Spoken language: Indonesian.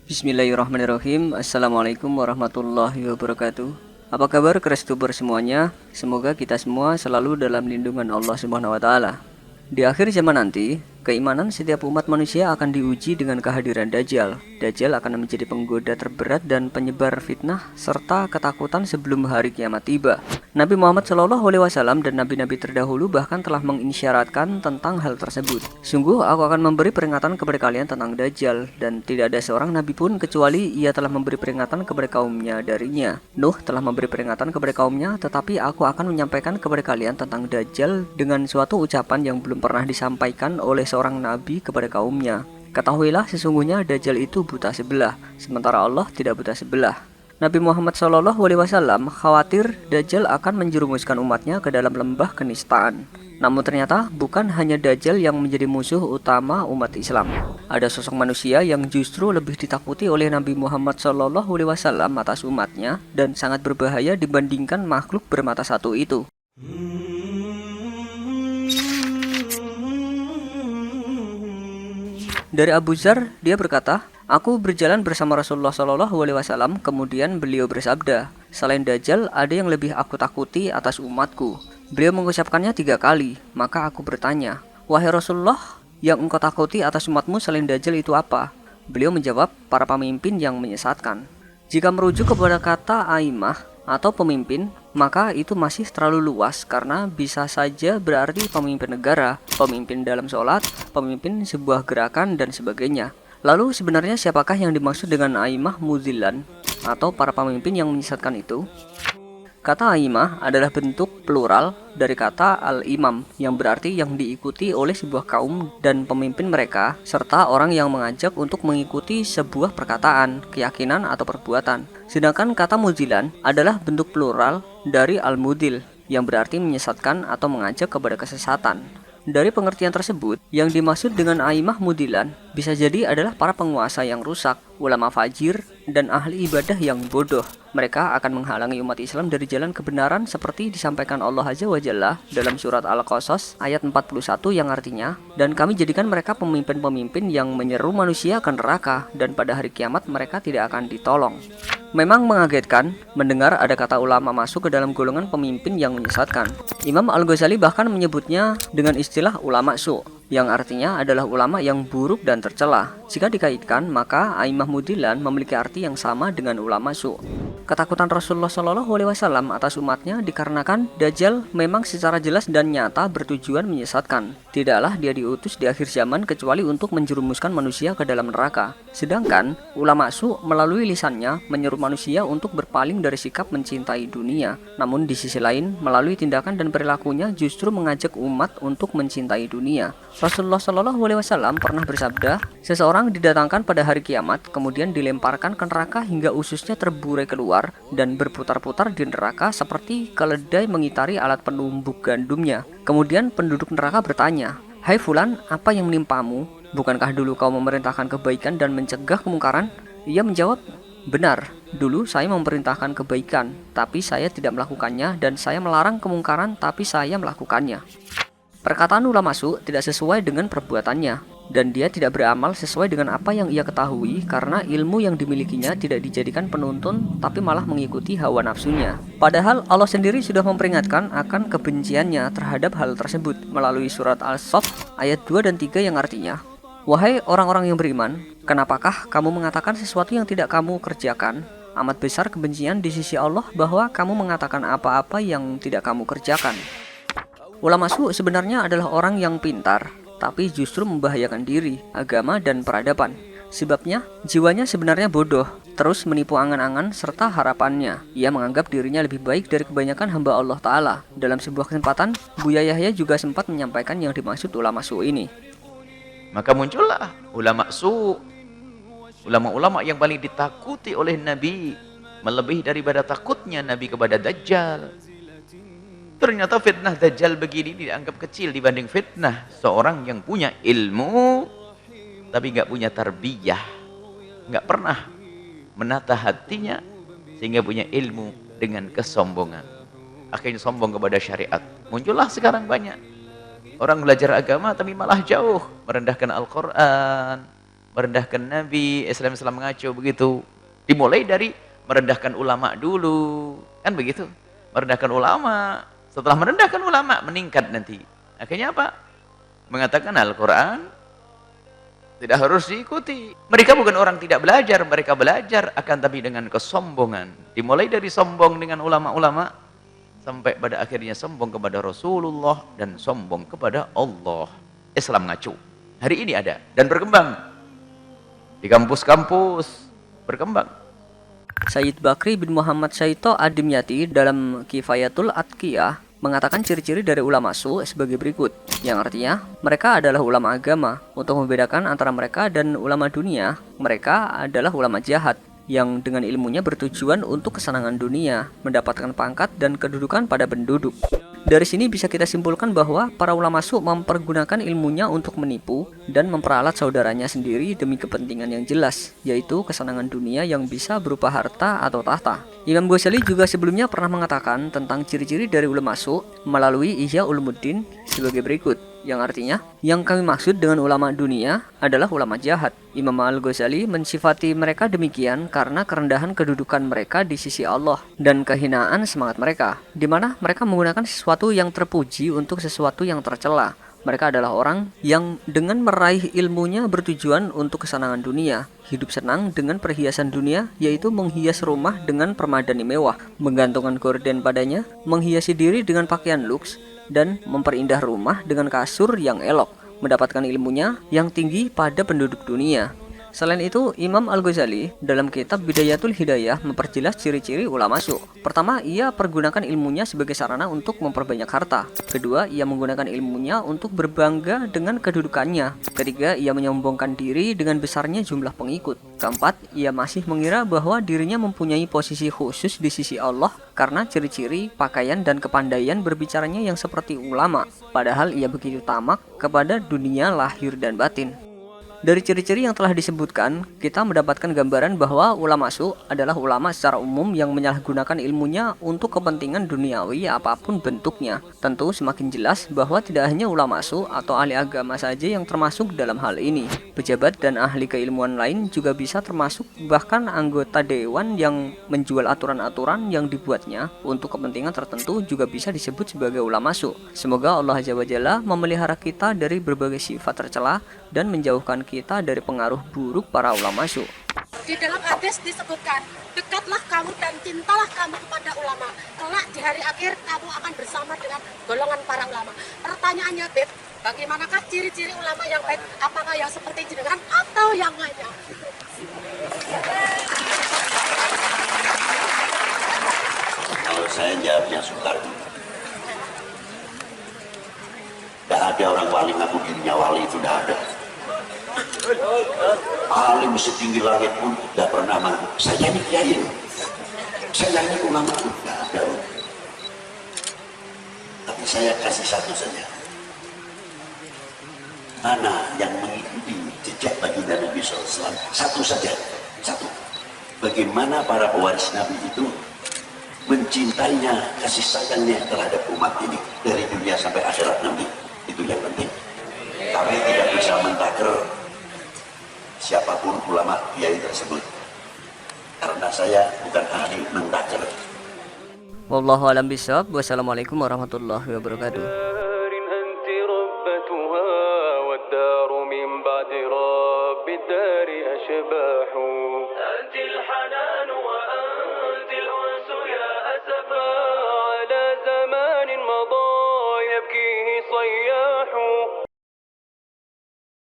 Bismillahirrahmanirrahim. Assalamualaikum warahmatullahi wabarakatuh. Apa kabar Kristuber semuanya? Semoga kita semua selalu dalam lindungan Allah Subhanahu wa taala. Di akhir zaman nanti, keimanan setiap umat manusia akan diuji dengan kehadiran Dajjal. Dajjal akan menjadi penggoda terberat dan penyebar fitnah serta ketakutan sebelum hari kiamat tiba. Nabi Muhammad SAW dan nabi-nabi terdahulu bahkan telah mengisyaratkan tentang hal tersebut. Sungguh aku akan memberi peringatan kepada kalian tentang Dajjal, dan tidak ada seorang nabi pun kecuali ia telah memberi peringatan kepada kaumnya darinya. Nuh telah memberi peringatan kepada kaumnya, tetapi aku akan menyampaikan kepada kalian tentang Dajjal dengan suatu ucapan yang belum pernah disampaikan oleh seorang nabi kepada kaumnya. Ketahuilah sesungguhnya Dajjal itu buta sebelah, sementara Allah tidak buta sebelah. Nabi Muhammad SAW khawatir Dajjal akan menjerumuskan umatnya ke dalam lembah kenistaan. Namun ternyata bukan hanya Dajjal yang menjadi musuh utama umat Islam. Ada sosok manusia yang justru lebih ditakuti oleh Nabi Muhammad SAW atas umatnya dan sangat berbahaya dibandingkan makhluk bermata satu itu. Dari Abu Dzar, dia berkata, "Aku berjalan bersama Rasulullah SAW, kemudian beliau bersabda, selain Dajjal ada yang lebih aku takuti atas umatku." Beliau mengucapkannya 3 kali, maka aku bertanya, "Wahai Rasulullah, yang engkau takuti atas umatmu selain Dajjal itu apa?" Beliau menjawab, "Para pemimpin yang menyesatkan." Jika merujuk kepada kata aimah atau pemimpin, maka itu masih terlalu luas karena bisa saja berarti pemimpin negara, pemimpin dalam sholat, pemimpin sebuah gerakan, dan sebagainya. Lalu sebenarnya siapakah yang dimaksud dengan aimah muzilan atau para pemimpin yang menyesatkan itu? Kata aimah adalah bentuk plural dari kata al-imam yang berarti yang diikuti oleh sebuah kaum dan pemimpin mereka serta orang yang mengajak untuk mengikuti sebuah perkataan, keyakinan, atau perbuatan. Sedangkan kata muzilan adalah bentuk plural dari al-mudil yang berarti menyesatkan atau mengajak kepada kesesatan. Dari pengertian tersebut, yang dimaksud dengan aimah mudilan bisa jadi adalah para penguasa yang rusak, ulama fajir, dan ahli ibadah yang bodoh. Mereka akan menghalangi umat Islam dari jalan kebenaran seperti disampaikan Allah Azza wa Jalla dalam surat Al-Qasas ayat 41 yang artinya, "Dan kami jadikan mereka pemimpin-pemimpin yang menyeru manusia ke neraka, dan pada hari kiamat mereka tidak akan ditolong." Memang mengagetkan mendengar ada kata ulama masuk ke dalam golongan pemimpin yang menyesatkan. Imam Al-Ghazali bahkan menyebutnya dengan istilah ulama su', yang artinya adalah ulama yang buruk dan tercela. Jika dikaitkan, maka aimah mudilan memiliki arti yang sama dengan ulama su'. Ketakutan Rasulullah SAW atas umatnya dikarenakan Dajjal memang secara jelas dan nyata bertujuan menyesatkan. Tidaklah dia diutus di akhir zaman kecuali untuk menjerumuskan manusia ke dalam neraka. Sedangkan ulama su' melalui lisannya menyeru manusia untuk berpaling dari sikap mencintai dunia. Namun di sisi lain, melalui tindakan dan perilakunya justru mengajak umat untuk mencintai dunia. Rasulullah SAW pernah bersabda, "Seseorang didatangkan pada hari kiamat, kemudian dilemparkan ke neraka hingga ususnya terburai keluar dan berputar-putar di neraka seperti keledai mengitari alat penumbuk gandumnya. Kemudian penduduk neraka bertanya, 'Hai fulan, apa yang menimpamu? Bukankah dulu kau memerintahkan kebaikan dan mencegah kemungkaran?' Ia menjawab, 'Benar, dulu saya memerintahkan kebaikan, tapi saya tidak melakukannya, dan saya melarang kemungkaran, tapi saya melakukannya.'" Perkataan ulama su' tidak sesuai dengan perbuatannya, dan dia tidak beramal sesuai dengan apa yang ia ketahui karena ilmu yang dimilikinya tidak dijadikan penuntun tapi malah mengikuti hawa nafsunya. Padahal Allah sendiri sudah memperingatkan akan kebenciannya terhadap hal tersebut melalui surat Al-Saff ayat 2 dan 3 yang artinya, "Wahai orang-orang yang beriman, kenapakah kamu mengatakan sesuatu yang tidak kamu kerjakan? Amat besar kebencian di sisi Allah bahwa kamu mengatakan apa-apa yang tidak kamu kerjakan." Ulama su' sebenarnya adalah orang yang pintar, tapi justru membahayakan diri, agama, dan peradaban. Sebabnya, jiwanya sebenarnya bodoh, terus menipu angan-angan serta harapannya. Ia menganggap dirinya lebih baik dari kebanyakan hamba Allah Ta'ala. Dalam sebuah kesempatan, Buya Yahya juga sempat menyampaikan yang dimaksud ulama su' ini. Maka muncullah ulama su', ulama-ulama yang paling ditakuti oleh Nabi, melebihi daripada takutnya Nabi kepada Dajjal. Ternyata fitnah Dajjal begini dianggap kecil dibanding fitnah seorang yang punya ilmu tapi nggak punya tarbiyah, nggak pernah menata hatinya sehingga punya ilmu dengan kesombongan, akhirnya sombong kepada syariat. Muncullah sekarang banyak orang belajar agama tapi malah jauh merendahkan Al-Quran, merendahkan Nabi, Islam mengacu begitu. Dimulai dari merendahkan ulama dulu, kan begitu. Merendahkan ulama, setelah merendahkan ulama meningkat nanti. Akhirnya apa? Mengatakan Al-Quran tidak harus diikuti. Mereka bukan orang tidak belajar, mereka belajar akan tapi dengan kesombongan. Dimulai dari sombong dengan ulama-ulama sampai pada akhirnya sombong kepada Rasulullah dan sombong kepada Allah. Islam ngacu. Hari ini ada dan berkembang di kampus-kampus, berkembang. Sayyid Bakri bin Muhammad Syaito Ad-Dimyati dalam Kifayatul Atqiyah mengatakan ciri-ciri dari ulama su sebagai berikut, yang artinya mereka adalah ulama agama. Untuk membedakan antara mereka dan ulama dunia, mereka adalah ulama jahat yang dengan ilmunya bertujuan untuk kesenangan dunia, mendapatkan pangkat dan kedudukan pada penduduk. Dari sini bisa kita simpulkan bahwa para ulama su mempergunakan ilmunya untuk menipu dan memperalat saudaranya sendiri demi kepentingan yang jelas, yaitu kesenangan dunia yang bisa berupa harta atau tahta. Imam Ghazali juga sebelumnya pernah mengatakan tentang ciri-ciri dari ulama su melalui Ihya Ulumuddin sebagai berikut, yang artinya, yang kami maksud dengan ulama dunia adalah ulama jahat. Imam Al-Ghazali mensifati mereka demikian karena kerendahan kedudukan mereka di sisi Allah dan kehinaan semangat mereka, di mana mereka menggunakan sesuatu yang terpuji untuk sesuatu yang tercela. Mereka adalah orang yang dengan meraih ilmunya bertujuan untuk kesenangan dunia, hidup senang dengan perhiasan dunia, yaitu menghias rumah dengan permadani mewah, menggantungkan gorden padanya, menghiasi diri dengan pakaian luks, dan memperindah rumah dengan kasur yang elok, mendapatkan ilmunya yang tinggi pada penduduk dunia. Selain itu, Imam Al-Ghazali dalam kitab Bidayatul Hidayah memperjelas ciri-ciri ulama su. Pertama, ia pergunakan ilmunya sebagai sarana untuk memperbanyak harta. Kedua, ia menggunakan ilmunya untuk berbangga dengan kedudukannya. Ketiga, ia menyombongkan diri dengan besarnya jumlah pengikut. Keempat, ia masih mengira bahwa dirinya mempunyai posisi khusus di sisi Allah karena ciri-ciri, pakaian, dan kepandaian berbicaranya yang seperti ulama. Padahal ia begitu tamak kepada dunia lahir dan batin. Dari ciri-ciri yang telah disebutkan, kita mendapatkan gambaran bahwa ulama su adalah ulama secara umum yang menyalahgunakan ilmunya untuk kepentingan duniawi apapun bentuknya. Tentu semakin jelas bahwa tidak hanya ulama su atau ahli agama saja yang termasuk dalam hal ini. Pejabat dan ahli keilmuan lain juga bisa termasuk, bahkan anggota dewan yang menjual aturan-aturan yang dibuatnya untuk kepentingan tertentu juga bisa disebut sebagai ulama su. Semoga Allah Azza wa Jalla memelihara kita dari berbagai sifat tercela dan menjauhkan kita dari pengaruh buruk para ulama su. Di dalam hadis disebutkan, dekatlah kamu dan cintalah kamu kepada ulama. Kelak di hari akhir kamu akan bersama dengan golongan para ulama. Pertanyaannya, Beb, bagaimanakah ciri-ciri ulama yang baik? Apakah yang seperti jenengan atau yang lainnya? Kalau saya jawabnya Soekarno. Tidak ada orang wali ngaku dirinya wali, itu tidak ada. Alim setinggi langit pun tidak pernah ngaku saya ini kiai, saya ini ulama, tidak ada. Tapi saya kasih satu saja. Mana yang mengikuti jejak baginda Nabi SAW? Satu saja, satu. Bagaimana para pewaris Nabi itu mencintainya, kasih sayangnya terhadap umat ini dari dunia sampai akhirat nanti. Itu yang penting. Kami tidak bisa mentaker siapapun ulama kiai tersebut, karena saya bukan ahli mentaker. Wallahu a'lam bishawab. Wassalamualaikum warahmatullahi wabarakatuh. أنت الحنان وأنت الأنس يا أسفا على زمان